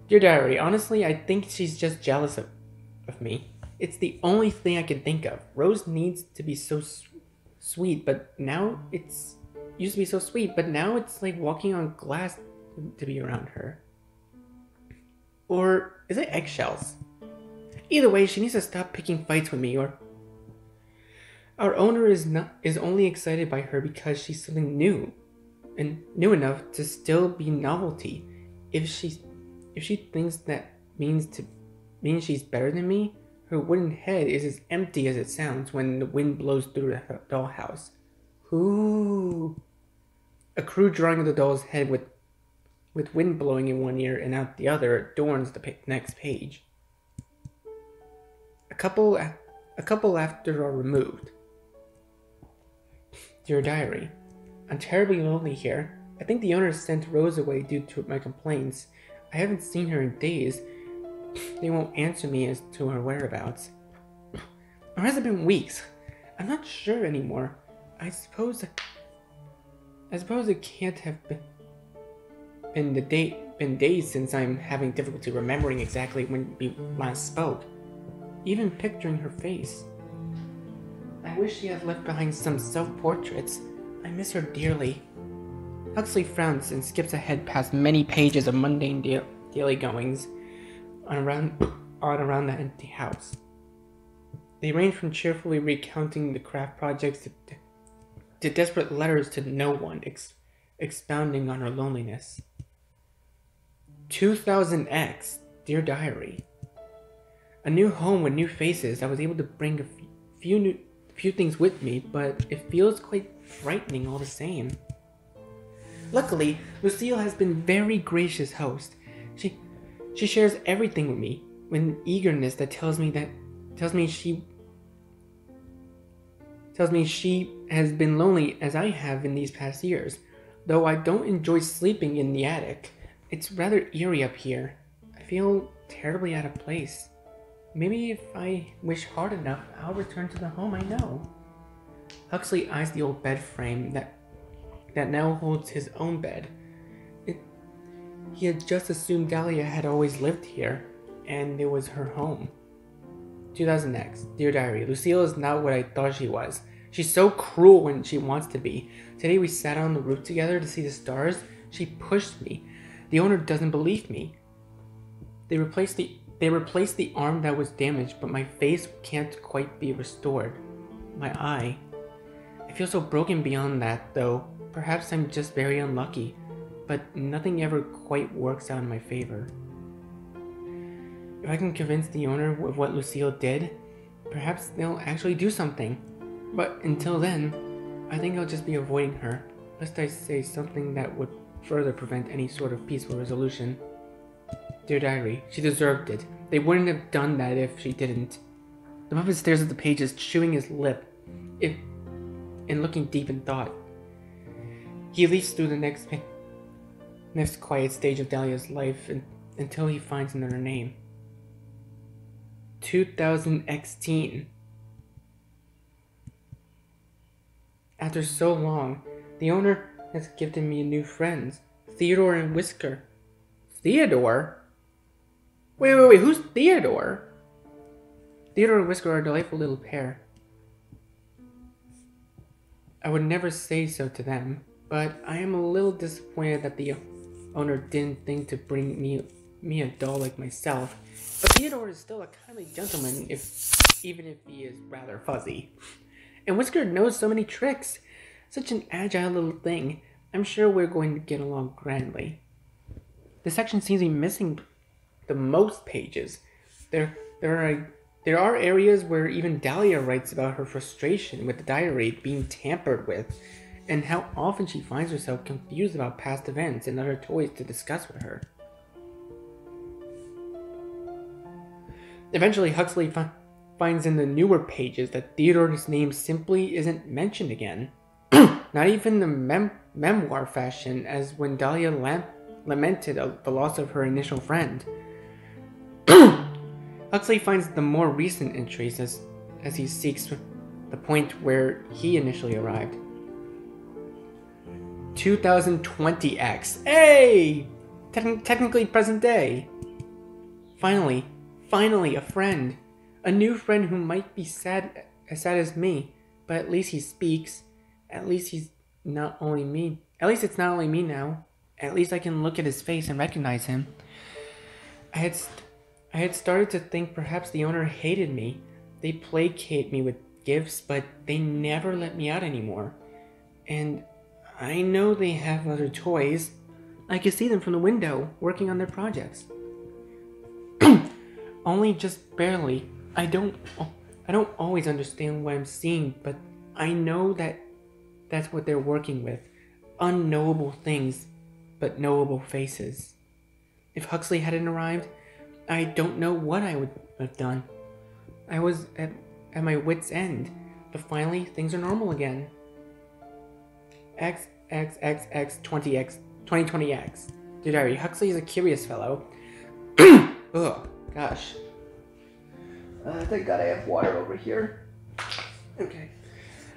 Dear Diary, honestly, I think she's just jealous of me. It's the only thing I can think of. Rose needs to be so sweet, but now used to be so sweet, but now it's like walking on glass to be around her. Or is it eggshells? Either way, she needs to stop picking fights with me, or our owner is only excited by her because she's something new, and new enough to still be novelty. If she thinks that means she's better than me, her wooden head is as empty as it sounds when the wind blows through the dollhouse. Ooh. A crude drawing of the doll's head with wind blowing in one ear and out the other adorns the next page. A couple after are removed. Dear Diary, I'm terribly lonely here. I think the owner sent Rose away due to my complaints. I haven't seen her in days. They won't answer me as to her whereabouts. Or has it been weeks? I'm not sure anymore. I suppose it can't have been days since I'm having difficulty remembering exactly when we last spoke. Even picturing her face. I wish she had left behind some self-portraits. I miss her dearly. Huxley frowns and skips ahead past many pages of mundane daily goings around the empty house. They range from cheerfully recounting the craft projects to desperate letters to no one, expounding on her loneliness. 2000X, Dear Diary. A new home with new faces. I was able to bring a few things with me, but it feels quite frightening all the same. Luckily, Lucille has been very gracious host. She shares everything with me with an eagerness that tells me she has been lonely as I have in these past years. Though I don't enjoy sleeping in the attic, it's rather eerie up here. I feel terribly out of place. Maybe if I wish hard enough, I'll return to the home I know. Huxley eyes the old bed frame that now holds his own bed. He had just assumed Dahlia had always lived here, and it was her home. 2000X, Dear Diary, Lucille is not what I thought she was. She's so cruel when she wants to be. Today we sat on the roof together to see the stars. She pushed me. The owner doesn't believe me. They replaced the arm that was damaged, but my face can't quite be restored. My eye. I feel so broken beyond that, though. Perhaps I'm just very unlucky, but nothing ever quite works out in my favor. If I can convince the owner of what Lucille did, perhaps they'll actually do something. But until then, I think I'll just be avoiding her, lest I say something that would further prevent any sort of peaceful resolution. Dear Diary, she deserved it. They wouldn't have done that if she didn't. The Muppet stares at the pages, chewing his lip, and looking deep in thought. He leaps through the next quiet stage of Dahlia's life until he finds another name. 2016. After so long, the owner has given me new friends, Theodore and Whisker. Theodore? Wait, who's Theodore? Theodore and Whisker are a delightful little pair. I would never say so to them, but I am a little disappointed that the owner didn't think to bring me a doll like myself. But Theodore is still a kindly gentleman, even if he is rather fuzzy. And Whisker knows so many tricks. Such an agile little thing. I'm sure we're going to get along grandly. The section seems to be missing the most pages. There are areas where even Dahlia writes about her frustration with the diary being tampered with, and how often she finds herself confused about past events and other toys to discuss with her. Eventually, Huxley finds in the newer pages that Theodore's name simply isn't mentioned again. Not even the memoir fashion, as when Dahlia lamented the loss of her initial friend. Huxley finds the more recent entries as he seeks the point where he initially arrived. 2020X. Hey! Technically present day. Finally, a friend. A new friend who might be as sad as me, but at least he speaks. At least it's not only me now. At least I can look at his face and recognize him. I had started to think perhaps the owner hated me. They placate me with gifts, but they never let me out anymore. And I know they have other toys. I can see them from the window, working on their projects. Only just barely. I don't always understand what I'm seeing, but I know that that's what they're working with. Unknowable things, but knowable faces. If Huxley hadn't arrived, I don't know what I would have done. I was at my wit's end, but finally things are normal again. XXXX 2020X. Dear Diary, Huxley is a curious fellow. Ugh, gosh. Thank God I have water over here. Okay.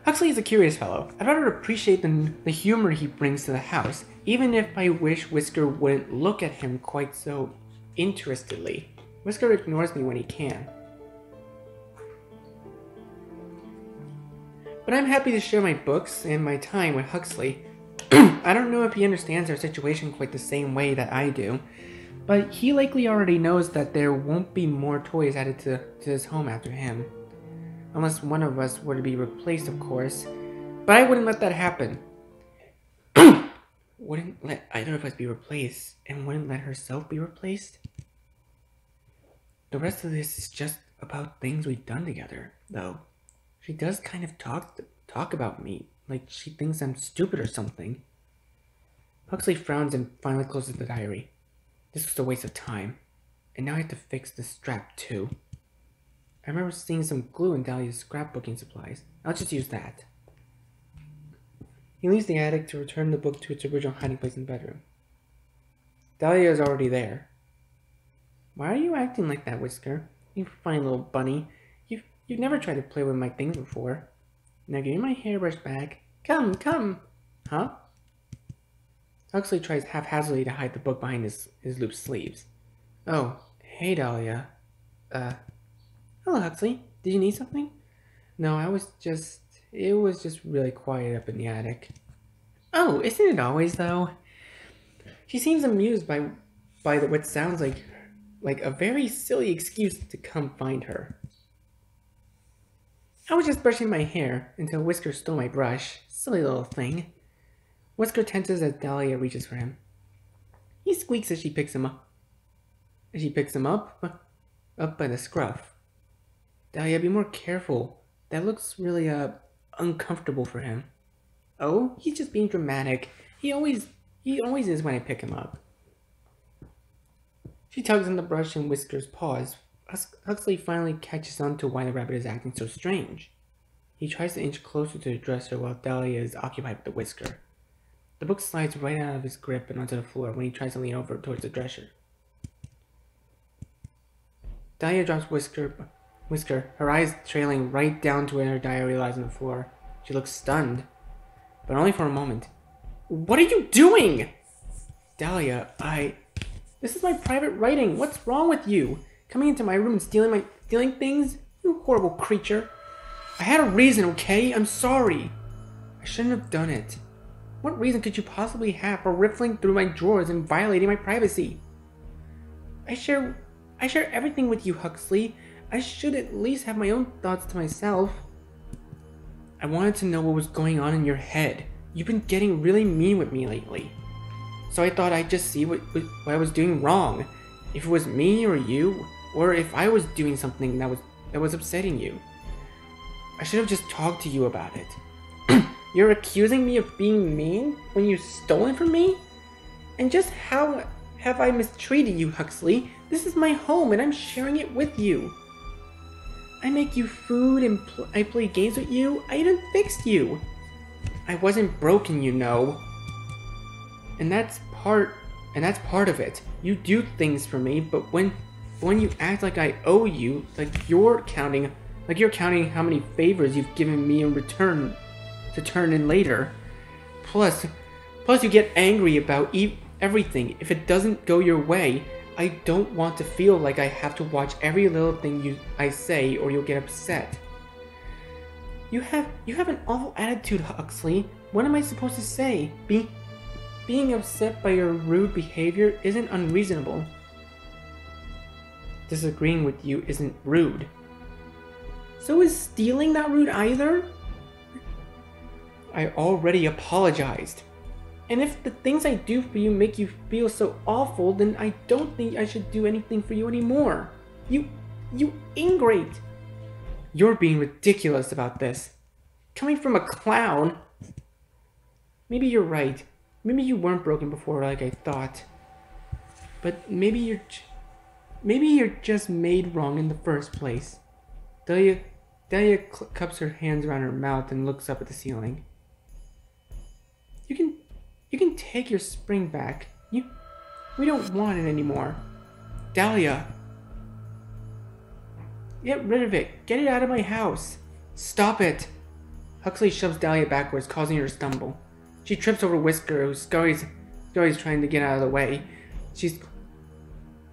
Huxley is a curious fellow. I'd rather appreciate the humor he brings to the house, even if I wish Whisker wouldn't look at him quite so interestedly. Whisker ignores me when he can. But I'm happy to share my books and my time with Huxley. I don't know if he understands our situation quite the same way that I do, but he likely already knows that there won't be more toys added to his home after him. Unless one of us were to be replaced, of course. But I wouldn't let that happen. Wouldn't let either of us be replaced, and wouldn't let herself be replaced? The rest of this is just about things we've done together, though. She does kind of talk about me, like she thinks I'm stupid or something. Huxley frowns and finally closes the diary. This was a waste of time, and now I have to fix the strap too. I remember seeing some glue in Dahlia's scrapbooking supplies. I'll just use that. He leaves the attic to return the book to its original hiding place in the bedroom. Dahlia is already there. Why are you acting like that, Whisker? You fine little bunny. You've never tried to play with my things before. Now give me my hairbrush back. Come. Huh? Huxley tries haphazardly to hide the book behind his looped sleeves. Oh, hey Dahlia. Hello Huxley. Did you need something? No, it was just really quiet up in the attic. Oh, isn't it always though? She seems amused by what sounds like a very silly excuse to come find her. I was just brushing my hair until Whisker stole my brush. Silly little thing. Whisker tenses as Dahlia reaches for him. He squeaks as she picks him up. Up by the scruff. Dahlia, be more careful. That looks really uncomfortable for him. Oh, he's just being dramatic. He always is when I pick him up. She tugs on the brush and Whiskers paws. Huxley finally catches on to why the rabbit is acting so strange. He tries to inch closer to the dresser while Dahlia is occupied with the whisker. The book slides right out of his grip and onto the floor when he tries to lean over towards the dresser. Dahlia drops Whisker, her eyes trailing right down to where her diary lies on the floor. She looks stunned, but only for a moment. What are you doing? Dahlia, This is my private writing. What's wrong with you? Coming into my room and stealing things? You horrible creature. I had a reason, okay? I'm sorry. I shouldn't have done it. What reason could you possibly have for riffling through my drawers and violating my privacy? I share everything with you, Huxley. I should at least have my own thoughts to myself. I wanted to know what was going on in your head. You've been getting really mean with me lately. So I thought I'd just see what I was doing wrong. If it was me or you, or if I was doing something that was upsetting you. I should have just talked to you about it. You're accusing me of being mean when you stole it from me? And just how have I mistreated you, Huxley? This is my home and I'm sharing it with you. I make you food and I play games with you. I even fixed you. I wasn't broken, you know. And that's part of it. You do things for me, but when you act like I owe you, like you're counting how many favors you've given me in return to turn in later. Plus you get angry about everything. If it doesn't go your way, I don't want to feel like I have to watch every little thing I say or you'll get upset. You have an awful attitude, Huxley. What am I supposed to say? Being upset by your rude behavior isn't unreasonable. Disagreeing with you isn't rude. So is stealing not rude either? I already apologized. And if the things I do for you make you feel so awful, then I don't think I should do anything for you anymore. You ingrate. You're being ridiculous about this. Coming from a clown. Maybe you're right. Maybe you weren't broken before like I thought. But maybe you're just made wrong in the first place. Dahlia cups her hands around her mouth and looks up at the ceiling. You can take your spring back. We don't want it anymore. Dahlia. Get rid of it. Get it out of my house. Stop it. Huxley shoves Dahlia backwards, causing her to stumble. She trips over Whisker, who scurries trying to get out of the way.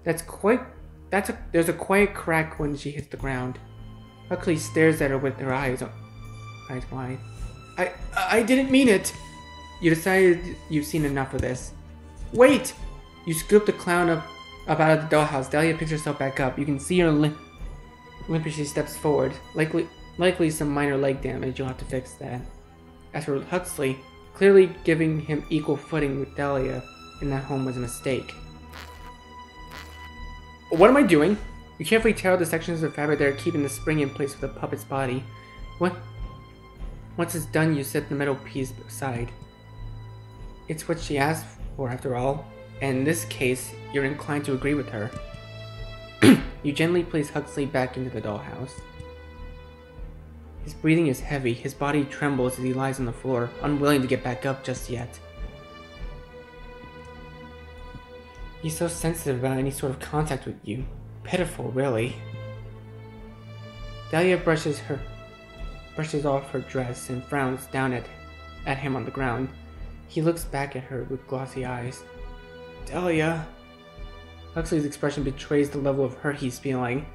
There's a quiet crack when she hits the ground. Huxley stares at her with her eyes wide. I didn't mean it. You decided you've seen enough of this. Wait! You scoop the clown up out of the dollhouse. Dahlia picks herself back up. You can see her limp as she steps forward. Likely some minor leg damage. You'll have to fix that. As for Huxley, clearly giving him equal footing with Dahlia in that home was a mistake. What am I doing? You carefully tear out the sections of fabric that are keeping the spring in place with the puppet's body. Once it's done, you set the metal piece aside. It's what she asked for, after all, and in this case, you're inclined to agree with her. You gently place Huxley back into the dollhouse. His breathing is heavy, his body trembles as he lies on the floor, unwilling to get back up just yet. He's so sensitive about any sort of contact with you. Pitiful, really. Dahlia brushes off her dress and frowns down at him on the ground. He looks back at her with glossy eyes. Dahlia. Huxley's expression betrays the level of hurt he's feeling.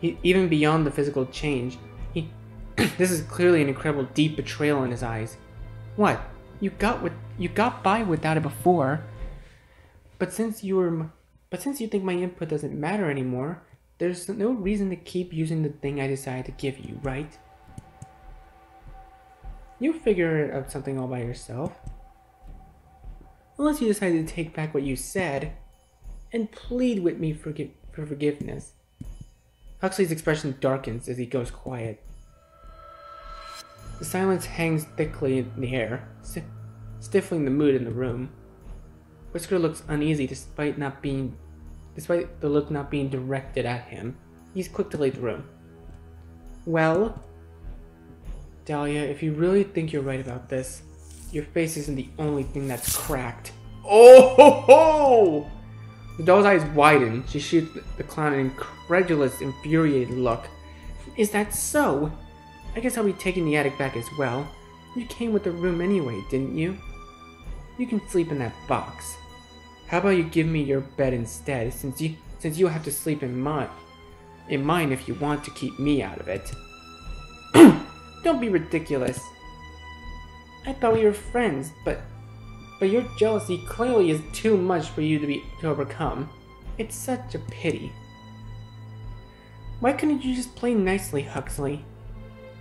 Even beyond the physical change, this is clearly an incredible deep betrayal in his eyes. What? You got by without it before. But since you think my input doesn't matter anymore, there's no reason to keep using the thing I decided to give you, right? You'll figure out something all by yourself. Unless you decide to take back what you said and plead with me for forgiveness. Huxley's expression darkens as he goes quiet. The silence hangs thickly in the air, stifling the mood in the room. Whisker looks uneasy despite the look not being directed at him. He's quick to leave the room. Well? Dahlia, if you really think you're right about this, your face isn't the only thing that's cracked. Oh ho ho! The doll's eyes widen. She shoots the clown an incredulous, infuriated look. Is that so? I guess I'll be taking the attic back as well. You came with the room anyway, didn't you? You can sleep in that box. How about you give me your bed instead, since you'll have to sleep in mine if you want to keep me out of it. Don't be ridiculous. I thought we were friends, but your jealousy clearly is too much for you to overcome. It's such a pity. Why couldn't you just play nicely, Huxley?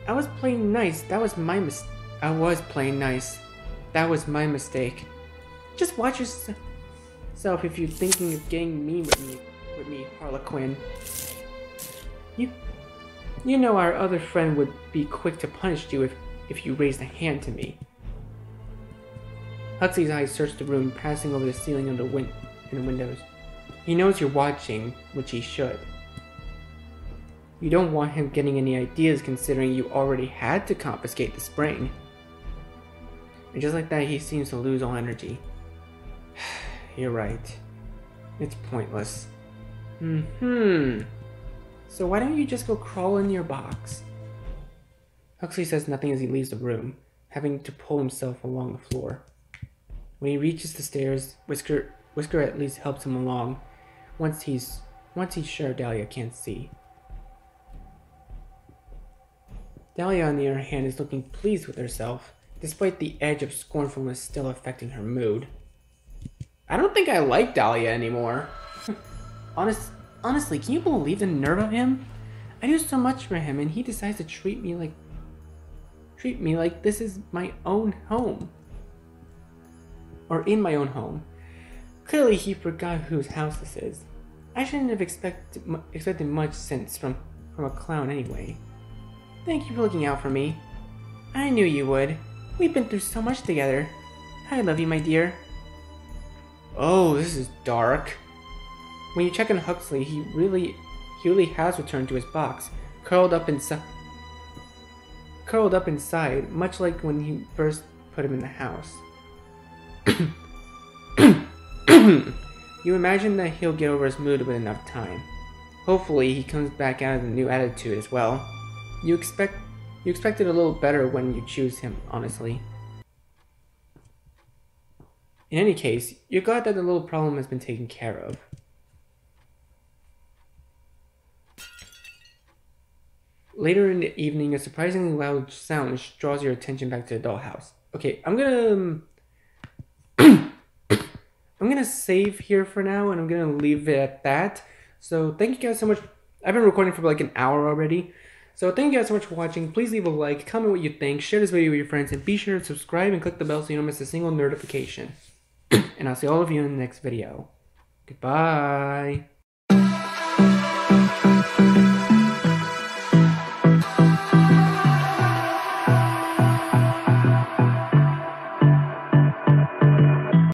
I was playing nice. That was my mistake. I was playing nice. That was my mistake. Just watch yourself if you're thinking of getting mean with me, Harlequin. You know our other friend would be quick to punish you if you raised a hand to me. Huxley's eyes search the room, passing over the ceiling and the windows. He knows you're watching, which he should. You don't want him getting any ideas considering you already had to confiscate the spring. And just like that, he seems to lose all energy. You're right. It's pointless. So why don't you just go crawl in your box? Huxley says nothing as he leaves the room, having to pull himself along the floor. When he reaches the stairs, Whisker at least helps him along, once he's sure Dahlia can't see. Dahlia, on the other hand, is looking pleased with herself, despite the edge of scornfulness still affecting her mood. I don't think I like Dahlia anymore. Honestly, can you believe the nerve of him? I do so much for him, and he decides to treat me like this is my own home. Or in my own home. Clearly, he forgot whose house this is. I shouldn't have expected much sense from a clown anyway. Thank you for looking out for me. I knew you would. We've been through so much together. I love you, my dear. Oh, this is dark. When you check on Huxley, he really has returned to his box, curled up inside, much like when he first put him in the house. You imagine that he'll get over his mood with enough time. Hopefully, he comes back out with a new attitude as well. You expect it a little better when you choose him, honestly. In any case, you're glad that the little problem has been taken care of. Later in the evening, a surprisingly loud sound draws your attention back to the dollhouse. Okay, I'm gonna save here for now, and I'm gonna leave it at that. So thank you guys so much. I've been recording for like an hour already. So thank you guys so much for watching. Please leave a like, comment what you think, share this video with your friends, and be sure to subscribe and click the bell so you don't miss a single notification. And I'll see all of you in the next video. Goodbye.